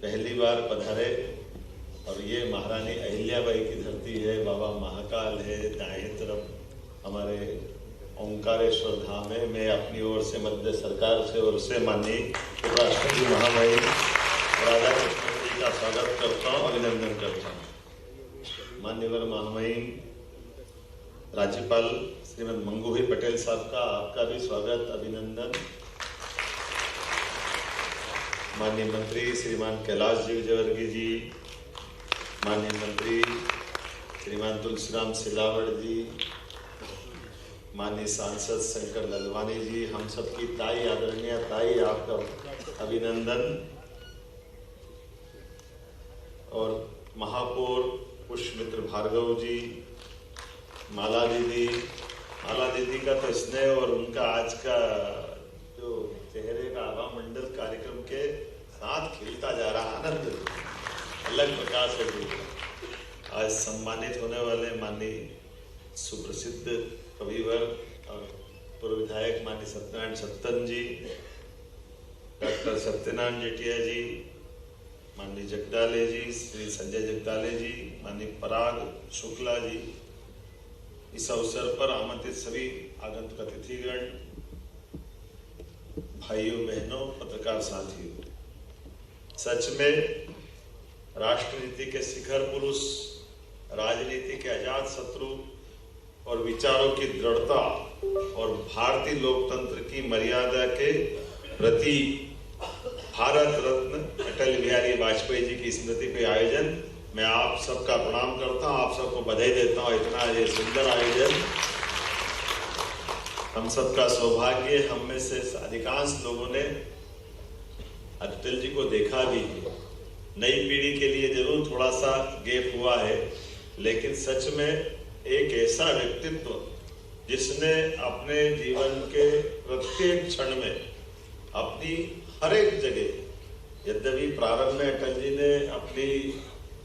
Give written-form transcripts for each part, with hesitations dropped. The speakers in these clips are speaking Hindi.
पहली बार पधारे और ये महारानी अहिल्याबाई की धरती है, बाबा महाकाल है, दाएं तरफ हमारे ओंकारेश्वर धाम है। मैं अपनी ओर से मध्य सरकार से ओर से माननीय उपराष्ट्रपति महामहिम राधा कृष्ण जी का स्वागत करता हूँ, अभिनंदन करता हूँ। माननीय महामहिम राज्यपाल श्रीमद मंगू भाई पटेल साहब का आपका भी स्वागत, अभिनंदन। माननीय मंत्री श्रीमान कैलाश जी विजयवर्गीय जी, माननीय मंत्री श्रीमान तुलसीराम सिलावट जी, माननीय सांसद शंकर ललवानी जी, हम सबकी ताई आदरणीय ताई, आपका अभिनंदन। और महापौर पुष्पमित्र भार्गव जी, माला दीदी का तो स्नेह और उनका आज का जो चेहरे का आभा मंडल कार्यक्रम के साथ खिलता जा रहा आनंद अलग प्रकाश है। आज सम्मानित होने वाले माननीय सुप्रसिद्ध कविवर और पूर्व विधायक माननीय सत्यनारायण सत्तन जी, डॉक्टर सत्यनारायण जेठिया जी, माननीय जगदाले जी, श्री संजय जगदाले जी, माननीय पराग शुक्ला जी, इस अवसर पर आमंत्रित सभी आगंतुक अतिथिगण, भाइयों बहनों, पत्रकार साथियों, सच में राष्ट्रनीति के शिखर पुरुष, राजनीति के अजात शत्रु और विचारों की दृढ़ता और भारतीय लोकतंत्र की मर्यादा के प्रति भारत रत्न अटल बिहारी वाजपेयी जी की स्मृति पे आयोजन, मैं आप सबका प्रणाम करता हूं, आप सबको बधाई देता हूं। इतना ये सुंदर आयोजन, हम सबका सौभाग्य। हम में से अधिकांश लोगों ने अटल जी को देखा भी है। नई पीढ़ी के लिए जरूर थोड़ा सा गैप हुआ है, लेकिन सच में एक ऐसा व्यक्तित्व जिसने अपने जीवन के प्रत्येक क्षण में अपनी हर एक जगह, यद्यपि प्रारंभ में अटल जी ने अपनी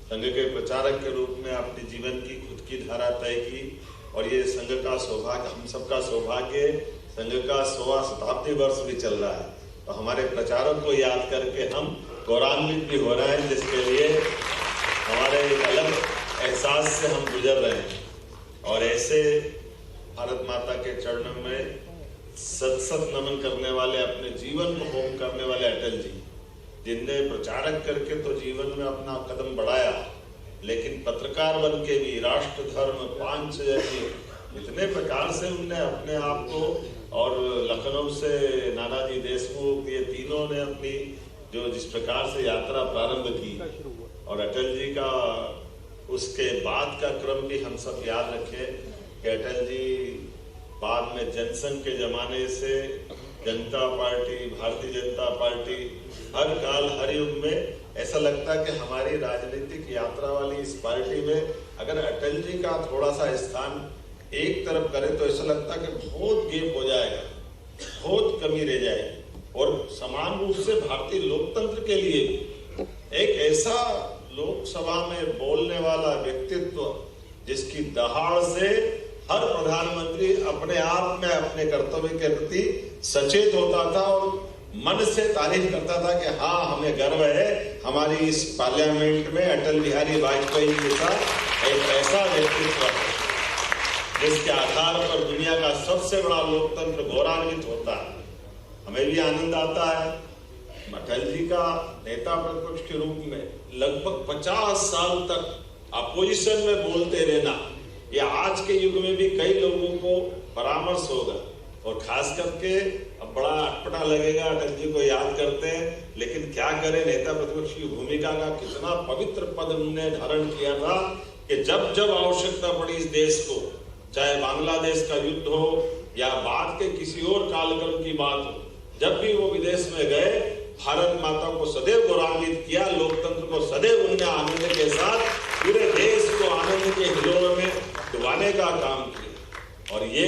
संघ के प्रचारक के रूप में अपने जीवन की खुद की धारा तय की, और ये संघ का सौभाग्य, हम सबका सौभाग्य, संघ का 100वां शताब्दी वर्ष भी चल रहा है, तो हमारे प्रचारक को याद करके हम गौरवान्वित भी हो रहे हैं, जिसके लिए हमारे एक अलग एहसास से हम गुजर रहे हैं। और ऐसे भारत माता के चरणों में सत नमन करने वाले, अपने जीवन को होम करने वाले अटल जी, जिनने प्रचारक करके तो जीवन में अपना कदम बढ़ाया, लेकिन पत्रकार बन के भी राष्ट्र धर्म पांचजन्य इतने प्रकार से उनने अपने आप को, और लखनऊ से नानाजी देशमुख, ये तीनों ने अपनी जो जिस प्रकार से यात्रा प्रारंभ की, और अटल जी का उसके बाद का क्रम भी हम सब याद रखें कि अटल जी बाद में जनसंघ के जमाने से जनता पार्टी, भारतीय जनता पार्टी, हर काल हर युग में ऐसा लगता है कि हमारी राजनीतिक यात्रा वाली इस पार्टी में अगर अटल जी का थोड़ा सा स्थान एक तरफ करे तो ऐसा लगता है कि बहुत गैप हो जाएगा, बहुत कमी रह जाएगी। और समान रूप से भारतीय लोकतंत्र के लिए एक ऐसा लोकसभा में बोलने वाला व्यक्तित्व, जिसकी दहाड़ से हर प्रधानमंत्री अपने आप में अपने कर्तव्य के प्रति सचेत होता था और मन से तारीफ करता था कि हाँ, हमें गर्व है हमारी इस पार्लियामेंट में अटल बिहारी वाजपेयी जी का एक ऐसा व्यक्तित्व है, जिसके आधार पर दुनिया का सबसे बड़ा लोकतंत्र गौरवान्वित होता है। हमें भी आनंद आता है। अटल जी का नेता प्रतिपक्ष के रूप में लगभग 50 साल तक अपोजिशन में बोलते रहना, ये आज के युग में भी कई लोगों को परामर्श होगा, और खास करके अब बड़ा अटपटा लगेगा, अटल जी को याद करते हैं, लेकिन क्या करें, नेता प्रतिपक्ष की भूमिका का कितना पवित्र पद उन्होंने धारण किया था कि जब जब आवश्यकता पड़ी इस देश को, चाहे बांग्लादेश का युद्ध हो या बाद के किसी और कालक्रम की बात हो, जब भी वो विदेश में गए, भारत माता को सदैव गौरवान्वित किया, लोकतंत्र को सदैव उन्होंने आनंद के साथ पूरे देश को आनंद के हिलोरों में डुबाने का काम किया। और ये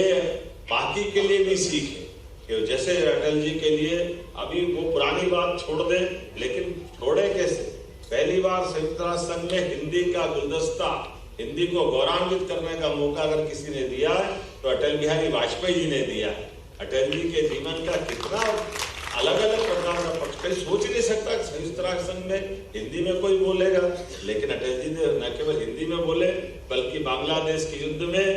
बाकी के लिए भी सीख है कि जैसे अटल जी के लिए अभी वो पुरानी बात छोड़ दे, लेकिन छोड़े कैसे। पहली बार संयुक्त राष्ट्र संघ में हिंदी का गुलदस्ता, हिंदी को गौरवान्वित करने का मौका अगर किसी ने दिया है तो अटल बिहारी वाजपेयी जी ने दिया है। अटल जी के जीवन का कितना अलग अलग प्रकार का कहीं सोच ही नहीं सकता कि संयुक्त राष्ट्र संघ में हिंदी में कोई बोलेगा। लेकिन अटल जी ने न केवल हिंदी में बोले, बल्कि बांग्लादेश के युद्ध में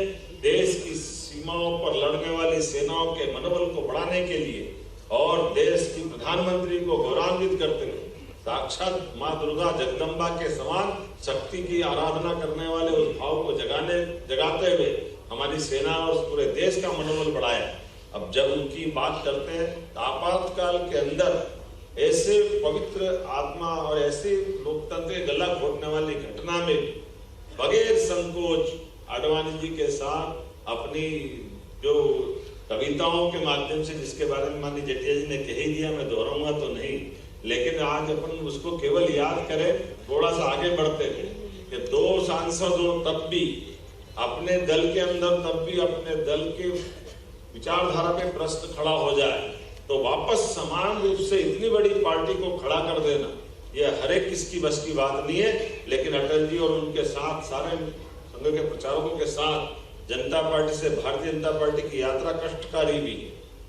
देश की सीमाओं पर लड़ने वाली सेनाओं के मनोबल को बढ़ाने के लिए और देश की प्रधानमंत्री को गौरवान्वित करते हुए साक्षात मां दुर्गा जगदम्बा के समान शक्ति की आराधना करने वाले उस भाव को जगाते हुए हमारी सेना और पूरे देश का मनोबल बढ़ाया। अब जब उनकी बात करते हैं तो आपातकाल के अंदर ऐसे पवित्र आत्मा और ऐसे लोकतंत्र के गला घोटने वाली घटना में बगैर संकोच आडवाणी जी के साथ अपनी जो कविताओं के माध्यम से, जिसके बारे में माननीय जेठिया जी ने कह ही दिया, मैं दोहराऊंगा तो नहीं, लेकिन आज अपन उसको केवल याद करें, थोड़ा सा आगे बढ़ते थे कि 2 सांसद हो तब भी अपने दल के अंदर, तब भी अपने दल के विचारधारा पे प्रश्न खड़ा हो जाए तो वापस समान रूप से इतनी बड़ी पार्टी को खड़ा कर देना, यह हर एक किसकी बस की बात नहीं है। लेकिन अटल जी और उनके साथ सारे संघ के प्रचारकों के साथ जनता पार्टी से भारतीय जनता पार्टी की यात्रा कष्टकारी भी,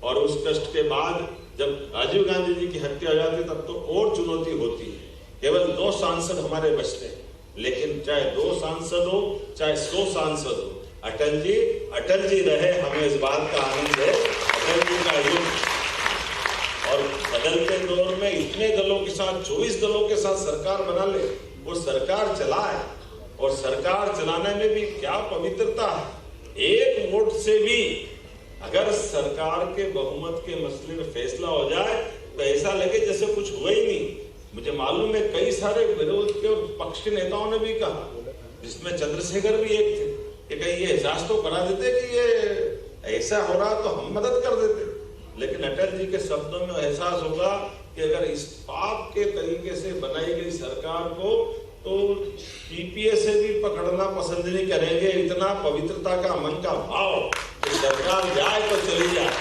और उस कष्ट के बाद जब राजीव गांधी जी की हत्या हो जाती तब तो और चुनौती होती है। केवल 2 सांसद हमारे बचते हैं, लेकिन चाहे 2 सांसद हो चाहे 100 सांसद हो, अटल जी रहे, हमें इस बात का आनंद है। अटल जी का युग और बदलते दौर में इतने दलों के साथ 24 दलों के साथ सरकार बना ले, वो सरकार चलाए, और सरकार चलाने में भी क्या पवित्रता है। एक वोट से भी अगर सरकार के बहुमत के मसले में फैसला हो जाए तो ऐसा लगे जैसे कुछ हुआ ही नहीं। मुझे मालूम है कई सारे विरोध के और पक्ष के नेताओं ने भी कहा, जिसमें चंद्रशेखर भी एक थे, कि कहीं ये एहसास तो करा देते कि ये ऐसा हो रहा तो हम मदद कर देते। लेकिन अटल जी के शब्दों में एहसास होगा कि अगर इस पाप के तरीके से बनाई गई सरकार को तो पीपीए से भी पकड़ना पसंद नहीं करेंगे। इतना पवित्रता का मन का भाव कि सरकार जाए तो चली जाए।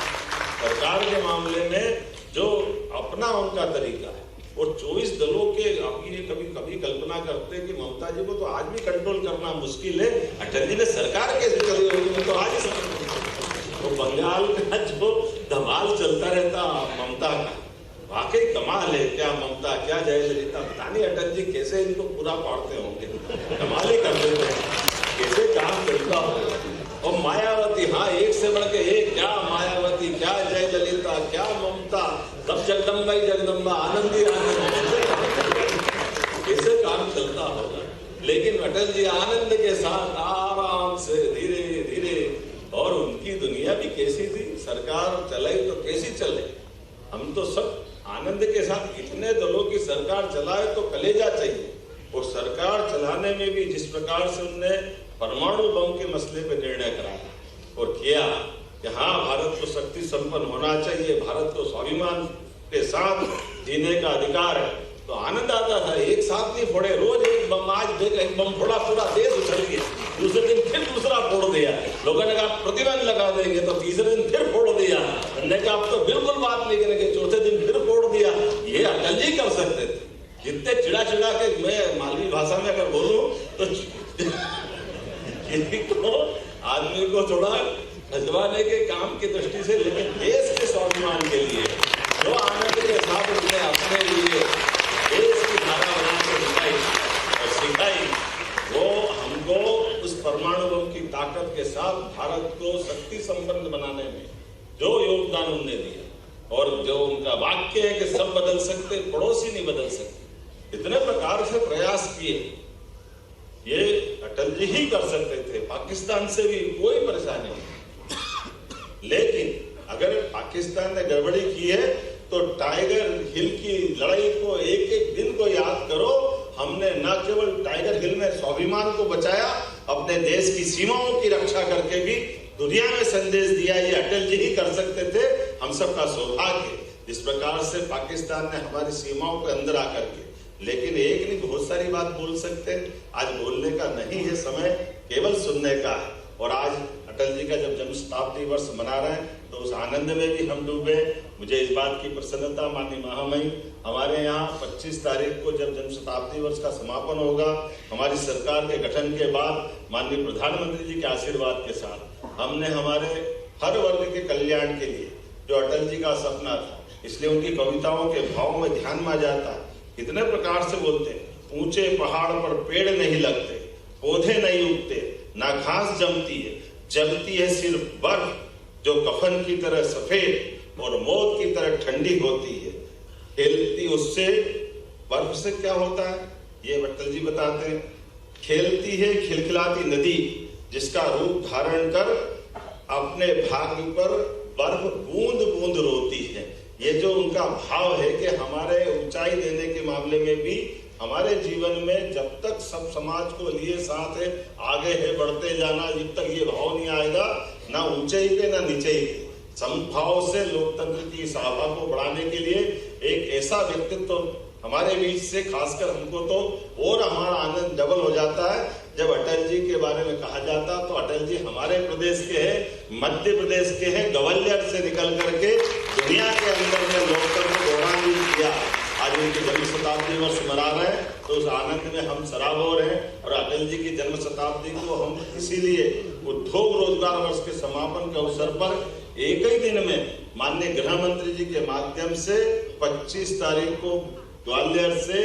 सरकार के मामले में जो अपना उनका तरीका है, और 24 दलों के, आप ये कभी कल्पना करते कि ममता जी को तो आज भी कंट्रोल करना मुश्किल है, अटल जी ने सरकार कैसे चली होगी तो आज ही तो बंगाल का जो धमाल चलता रहता ममता का, वाकई कमाल है। क्या ममता, क्या जयललिता, पता नहीं अटल जी कैसे इनको पूरा पाड़ते होंगे, कमाल ही कर देते हैं, कैसे काम करता हो। और मायावती, हाँ, एक से बढ़ के एक, क्या मायावती, क्या जयललिता, क्या ममता, तब जगदम्बा ही जगदम्बा, आनंद ही आनंद, कैसे काम चलता होगा। लेकिन अटल जी आनंद के साथ आराम से धीरे धीरे, और उनकी दुनिया भी कैसी थी, सरकार चले तो कैसी चले। हम तो सब आनंद के साथ, इतने दलों की सरकार चलाए तो कलेजा चाहिए। और सरकार चलाने में भी जिस प्रकार से उनने परमाणु बम के मसले पर निर्णय कराया और किया कि हाँ, भारत को शक्ति संपन्न होना चाहिए, भारत को स्वाभिमान के साथ जीने का अधिकार है, तो आनंद आता था। एक साथ नहीं फोड़े, रोज एक बम, आज एक बम फोड़ा, पूरा देश उछल गया, दूसरे दिन फिर दूसरा फोड़ दिया। लोगों ने कहा प्रतिबंध लगा देंगे, तो तीसरे दिन फिर फोड़ दिया। हमने कहा अब तो बिल्कुल बात नहीं करेंगे, चौथे दिन फिर फोड़ दिया। ये अटल जी कर सकते थे। जितने चिड़ा चिड़ा के, मैं मालवी भाषा में अगर बोलूं तो को आदमी को थोड़ा खजवाने के काम की दृष्टि से, लेकिन देश के स्वाभिमान के लिए जो आनंद के साथ उन्होंने अपने लिए देश की धारा बना के सिखाई, वो हमको उस परमाणु बम की ताकत के साथ भारत को शक्ति संपन्न बनाने में जो योगदान उन्होंने दिया, और जो उनका वाक्य है कि सब बदल सकते, पड़ोसी नहीं बदल सकते, इतने प्रकार से प्रयास किए, ये अटल जी ही कर सकते थे। पाकिस्तान से भी कोई परेशानी नहीं। लेकिन अगर पाकिस्तान ने गड़बड़ी की है तो टाइगर हिल की लड़ाई को, एक एक दिन को याद करो। हमने न केवल टाइगर हिल में स्वाभिमान को बचाया, अपने देश की सीमाओं की रक्षा करके भी दुनिया में संदेश दिया। ये अटल जी ही कर सकते थे। हम सबका सौभाग्य जिस प्रकार से पाकिस्तान ने हमारी सीमाओं के अंदर आकर के, लेकिन एक नहीं बहुत सारी बात बोल सकते। आज बोलने का नहीं है समय, केवल सुनने का है। और आज अटल जी का जब जन्म शताब्दी वर्ष मना रहे हैं तो उस आनंद में भी हम डूबे। मुझे इस बात की प्रसन्नता, माननीय महामहिम, हमारे यहाँ 25 तारीख को जब जन्म शताब्दी वर्ष का समापन होगा, हमारी सरकार के गठन के बाद माननीय प्रधानमंत्री जी के आशीर्वाद के साथ हमने हमारे हर वर्ग के कल्याण के लिए जो अटल जी का सपना था, इसलिए उनकी कविताओं के भाव में ध्यान में आ जाता है। कितने प्रकार से बोलते हैं, ऊंचे पहाड़ पर पेड़ नहीं लगते, पौधे नहीं उगते, ना घास जमती है, जमती है सिर्फ बर्फ जो कफन की तरह सफेद और मौत की तरह ठंडी होती है। खेलती उससे, बर्फ से क्या होता है ये अटल जी बताते हैं। खेलती है खिलखिलाती नदी जिसका रूप धारण कर अपने भाग्य पर बर्फ बूंद बूंद रोती है। ये जो उनका भाव है कि हमारे ऊंचाई देने के मामले में भी हमारे जीवन में जब तक सब समाज को लिए साथ है, आगे है बढ़ते जाना, जब तक ये भाव नहीं आएगा, ना ऊंचाई पे ना नीचाई पे, समभाव से लोकतंत्र की इस आभा को बढ़ाने के लिए एक ऐसा व्यक्तित्व हमारे बीच से, खासकर हमको तो और हमारा आनंद डबल हो जाता है जब अटल जी के बारे में कहा जाता। तो अटल जी हमारे प्रदेश के हैं, मध्य प्रदेश के हैं, ग्वालियर से निकल करके दुनिया के अंदर में लोकतंत्र को दौरान किया। आज उनकी जन्म शताब्दी वर्ष मना रहे हैं तो उस आनंद में हम सराबोर हैं। और अटल जी की जन्म शताब्दी को हम इसीलिए उद्योग रोजगार वर्ष के समापन के अवसर पर एक ही दिन में माननीय गृह मंत्री जी के माध्यम से 25 तारीख को ग्वालियर से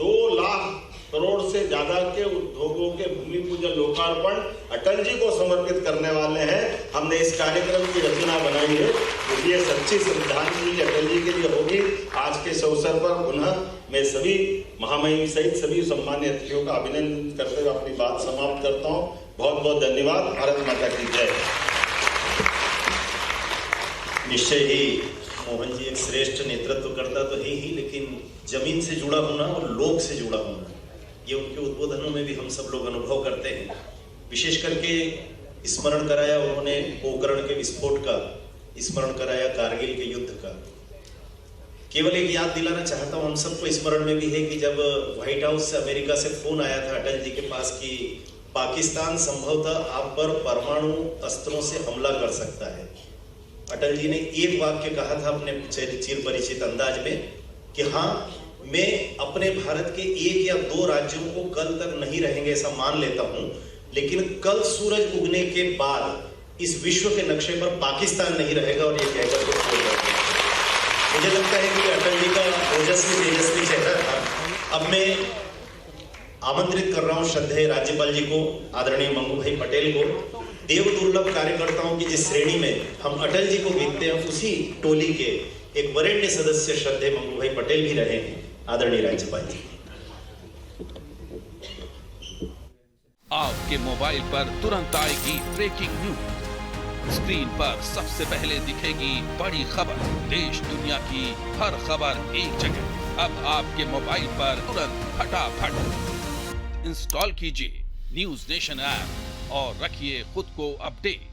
2 लाख करोड़ से ज्यादा के उद्योगों के भूमि पूजन लोकार्पण अटल जी को समर्पित करने वाले हैं। हमने इस कार्यक्रम की रचना बनाई है, इसलिए सच्ची श्रद्धांजलि अटल जी के लिए होगी। आज के इस अवसर पर पुनः मैं सभी महामहिम सहित सभी सम्मान्य अतिथियों का अभिनंदन करते हुए अपनी बात समाप्त करता हूँ। बहुत बहुत धन्यवाद। भारत माता की जय। निश्चय ही मोहन जी एक श्रेष्ठ नेतृत्व करता तो है ही, लेकिन जमीन से जुड़ा होना और लोग से जुड़ा होना, ये उनके उद्बोधनों में भी हम सब लोग अनुभव करते हैं। विशेष करके स्मरण कराया उन्होंने पोखरण के विस्फोट का, स्मरण कराया कारगिल के युद्ध का। केवल एक याद दिलाना चाहता हूं, हम सबको स्मरण में भी है कि जब व्हाइट हाउस से अमेरिका से फोन आया था अटल जी के पास कि पाकिस्तान संभवतः आप पर परमाणु अस्त्रों से हमला कर सकता है, अटल जी ने एक वाक्य कहा था अपने चिर परिचित अंदाज में कि हाँ, मैं अपने भारत के 1 या 2 राज्यों को कल तक नहीं रहेंगे ऐसा मान लेता हूं, लेकिन कल सूरज उगने के बाद इस विश्व के नक्शे पर पाकिस्तान नहीं रहेगा। और ये कहकर के छोड़ देते हैं। मुझे लगता है कि अटल जी का ओजस्वी तेजस्वी चेहरा था। अब मैं आमंत्रित कर रहा हूं श्रद्धेय राज्यपाल जी को, आदरणीय मंगू भाई पटेल को, देव दुर्लभ कार्यकर्ताओं की जिस श्रेणी में हम अटल जी को गिनते हैं उसी टोली के एक वरेण्य सदस्य श्रद्धेय मंगू भाई पटेल भी रहे हैं। आदरणीय राज्यपाल जी, आपके मोबाइल पर तुरंत आएगी ब्रेकिंग न्यूज, स्क्रीन पर सबसे पहले दिखेगी बड़ी खबर, देश दुनिया की हर खबर एक जगह। अब आपके मोबाइल पर तुरंत फटाफट इंस्टॉल कीजिए न्यूज नेशन ऐप और रखिए खुद को अपडेट।